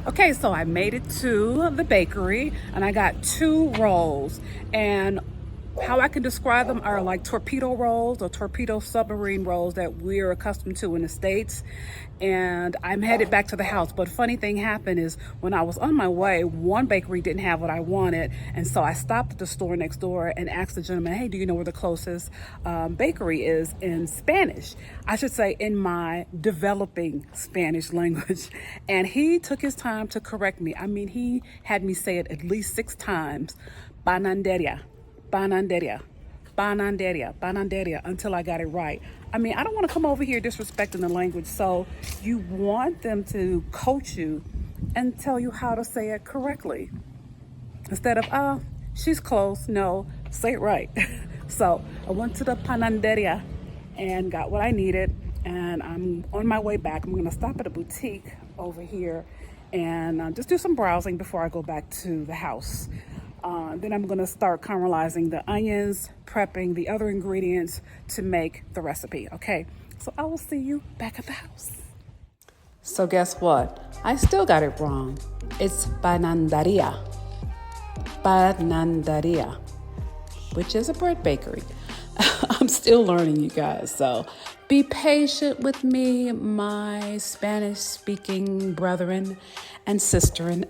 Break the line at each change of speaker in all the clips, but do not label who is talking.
Okay, so I made it to the bakery and I got 2 rolls. And how I can describe them are like torpedo rolls or torpedo submarine rolls that we're accustomed to in the States. And I'm headed back to the house. But funny thing happened is when I was on my way, one bakery didn't have what I wanted. And so I stopped at the store next door and asked the gentleman, hey, do you know where the closest bakery is in Spanish? I should say in my developing Spanish language. And he took his time to correct me. I mean, he had me say it at least 6 times. Bananderia, bananderia, bananderia, bananderia, until I got it right. I mean, I don't want to come over here disrespecting the language, so you want them to coach you and tell you how to say it correctly. Instead of, she's close, no, say it right. So I went to the pananderia and got what I needed, and I'm on my way back. I'm going to stop at a boutique over here and just do some browsing before I go back to the house. Then I'm going to start caramelizing the onions, prepping the other ingredients to make the recipe. Okay, so I will see you back at the house. So guess what? I still got it wrong. It's pananderia, which is a bread bakery. I'm still learning, you guys, so be patient with me, my Spanish-speaking brethren and sisterin.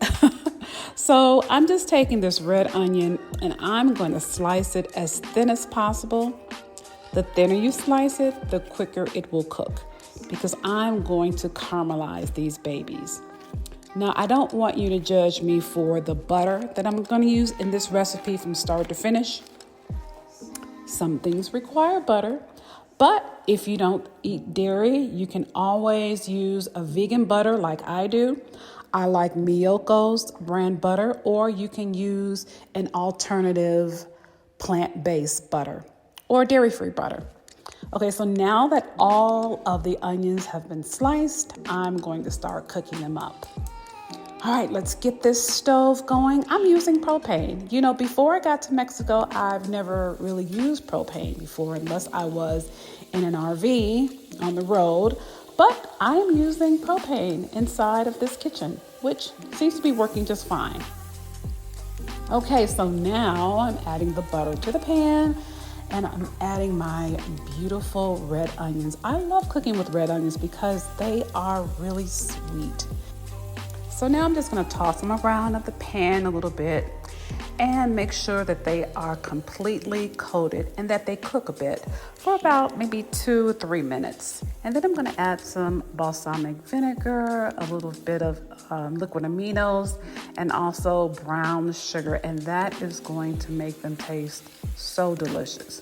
So I'm just taking this red onion and I'm going to slice it as thin as possible. The thinner you slice it, the quicker it will cook, because I'm going to caramelize these babies. Now, I don't want you to judge me for the butter that I'm going to use in this recipe from start to finish. Some things require butter, but if you don't eat dairy, you can always use a vegan butter like I do. I like Miyoko's brand butter, or you can use an alternative plant-based butter or dairy-free butter. Okay, so now that all of the onions have been sliced, I'm going to start cooking them up. All right, let's get this stove going. I'm using propane. You know, before I got to Mexico, I've never really used propane before unless I was in an RV on the road. But I'm using propane inside of this kitchen, which seems to be working just fine. Okay, so now I'm adding the butter to the pan and I'm adding my beautiful red onions. I love cooking with red onions because they are really sweet. So now I'm just going to toss them around at the pan a little bit and make sure that they are completely coated and that they cook a bit for about maybe 2 or 3 minutes. And then I'm going to add some balsamic vinegar, a little bit of liquid aminos, and also brown sugar. And that is going to make them taste so delicious.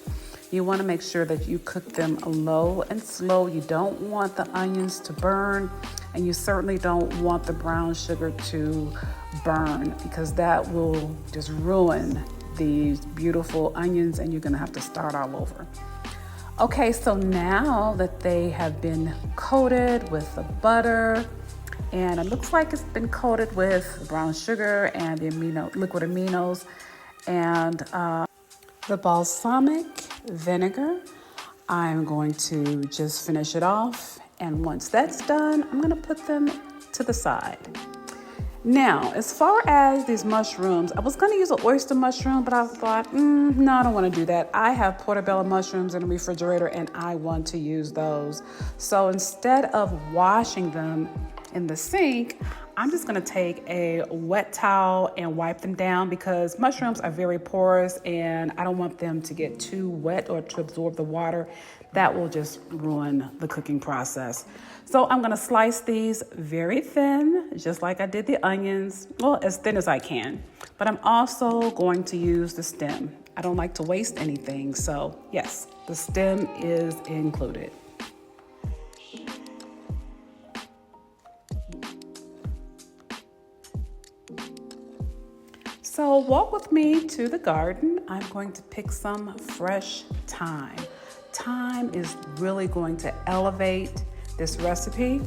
You want to make sure that you cook them low and slow. You don't want the onions to burn, and you certainly don't want the brown sugar to burn, because that will just ruin these beautiful onions and you're going to have to start all over. Okay, so now that they have been coated with the butter, and it looks like it's been coated with the brown sugar and the liquid aminos and the balsamic vinegar, I'm going to just finish it off. And once that's done, I'm going to put them to the side. Now, as far as these mushrooms, I was going to use an oyster mushroom, but I thought, no, I don't want to do that. I have portobello mushrooms in the refrigerator and I want to use those. So instead of washing them in the sink, I'm just going to take a wet towel and wipe them down, because mushrooms are very porous and I don't want them to get too wet or to absorb the water. That will just ruin the cooking process. So I'm going to slice these very thin, just like I did the onions, well, as thin as I can. But I'm also going to use the stem. I don't like to waste anything, so yes, the stem is included. So walk with me to the garden. I'm going to pick some fresh thyme. Thyme is really going to elevate this recipe.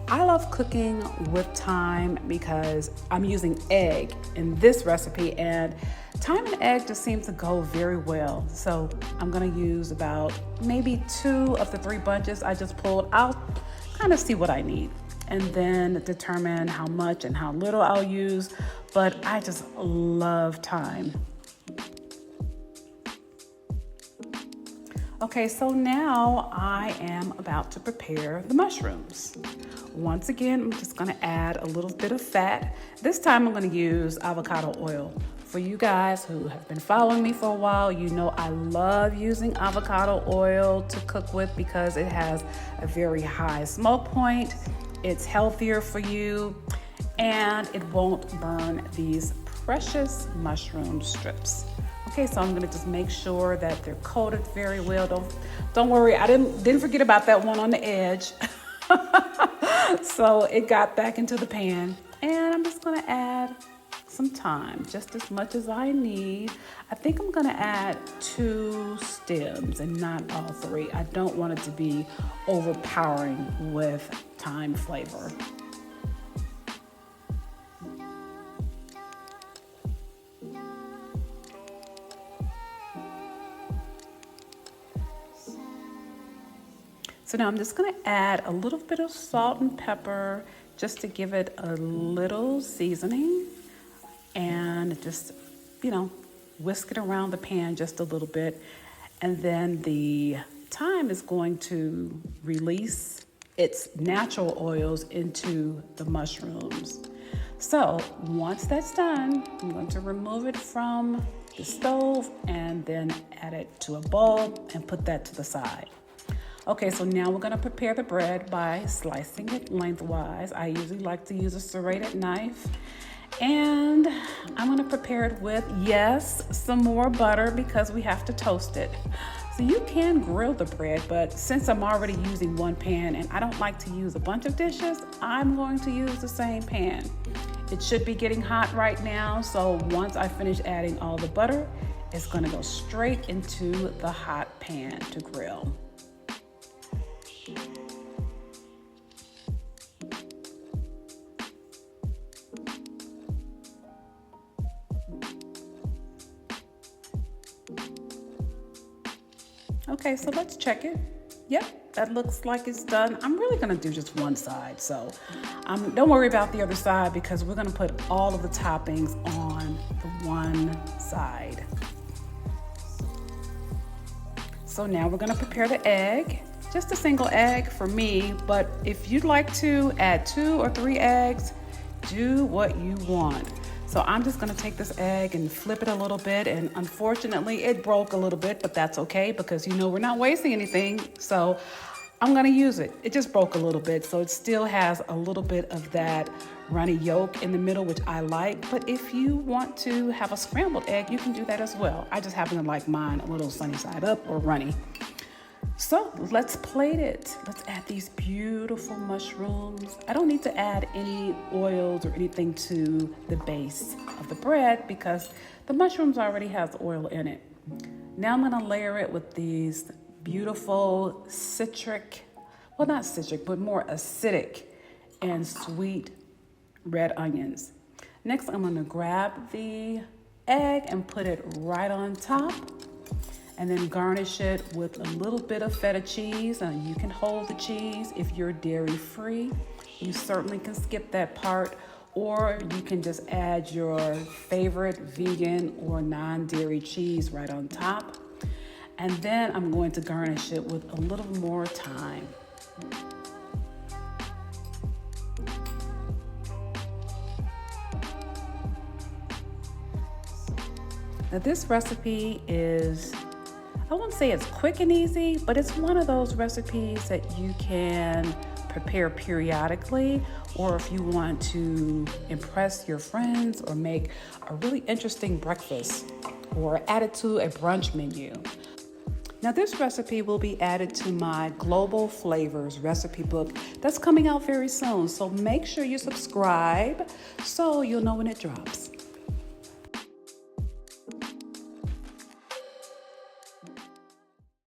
I love cooking with thyme because I'm using egg in this recipe, and thyme and egg just seem to go very well. So I'm gonna use about maybe 2 of the 3 bunches I just pulled. I'll kind of see what I need. and then determine how much and how little I'll use. But I just love thyme. Okay, so now I am about to prepare the mushrooms. Once again, I'm just gonna add a little bit of fat. This time I'm gonna use avocado oil. For you guys who have been following me for a while, you know I love using avocado oil to cook with because it has a very high smoke point. It's healthier for you and it won't burn these precious mushroom strips. Okay, so I'm gonna just make sure that they're coated very well. Don't worry, I didn't forget about that one on the edge. So it got back into the pan, and I'm just gonna add some thyme, just as much as I need. I think I'm gonna add 2 stems and not all 3. I don't want it to be overpowering with thyme flavor. So now I'm just gonna add a little bit of salt and pepper just to give it a little seasoning, and just, whisk it around the pan just a little bit. And then the thyme is going to release its natural oils into the mushrooms. So once that's done, I'm going to remove it from the stove and then add it to a bowl and put that to the side. Okay, so now we're gonna prepare the bread by slicing it lengthwise. I usually like to use a serrated knife. And I'm gonna prepare it with, yes, some more butter because we have to toast it. So you can grill the bread, but since I'm already using one pan and I don't like to use a bunch of dishes, I'm going to use the same pan. It should be getting hot right now, so once I finish adding all the butter, it's gonna go straight into the hot pan to grill. Okay, so let's check it. Yep, that looks like it's done. I'm really gonna do just one side, so don't worry about the other side because we're gonna put all of the toppings on the one side. So now we're gonna prepare the egg. Just a single egg for me, but if you'd like to add 2 or 3 eggs, do what you want. So I'm just gonna take this egg and flip it a little bit, and unfortunately it broke a little bit, but that's okay because we're not wasting anything, so I'm gonna use it. It just broke a little bit, so it still has a little bit of that runny yolk in the middle, which I like, but if you want to have a scrambled egg, you can do that as well. I just happen to like mine a little sunny side up or runny. So let's plate it. Let's add these beautiful mushrooms. I don't need to add any oils or anything to the base of the bread because the mushrooms already have oil in it. Now I'm gonna layer it with these beautiful not citric, but more acidic and sweet red onions. Next, I'm gonna grab the egg and put it right on top, and then garnish it with a little bit of feta cheese. And you can hold the cheese if you're dairy-free. You certainly can skip that part, or you can just add your favorite vegan or non-dairy cheese right on top. And then I'm going to garnish it with a little more thyme. Now this recipe is, I won't say it's quick and easy, but it's one of those recipes that you can prepare periodically, or if you want to impress your friends or make a really interesting breakfast or add it to a brunch menu. Now this recipe will be added to my Global Flavors recipe book that's coming out very soon, so make sure you subscribe so you'll know when it drops.